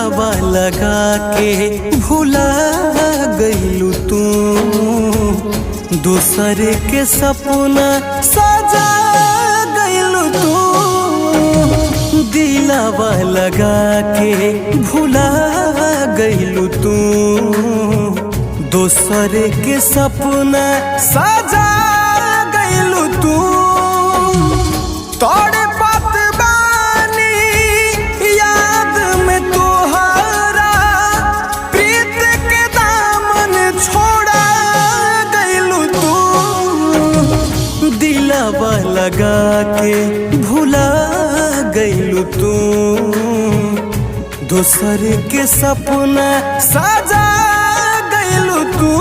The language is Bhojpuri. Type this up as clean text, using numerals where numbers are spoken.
दिलावा लगा के भुला गइलू तू, दूसर के सपना सजा गइलू तू। दिलावा लगा के भुला गइलू तू, दूसर के सपना सजा गइलू तू। तोड़े बात बानी याद में तोहरा, प्रीत के दामन छोड़ा गइलू तू। दिलावा लगा के भुला गइलू तू, दूसर के सपना सजा गइलू तू।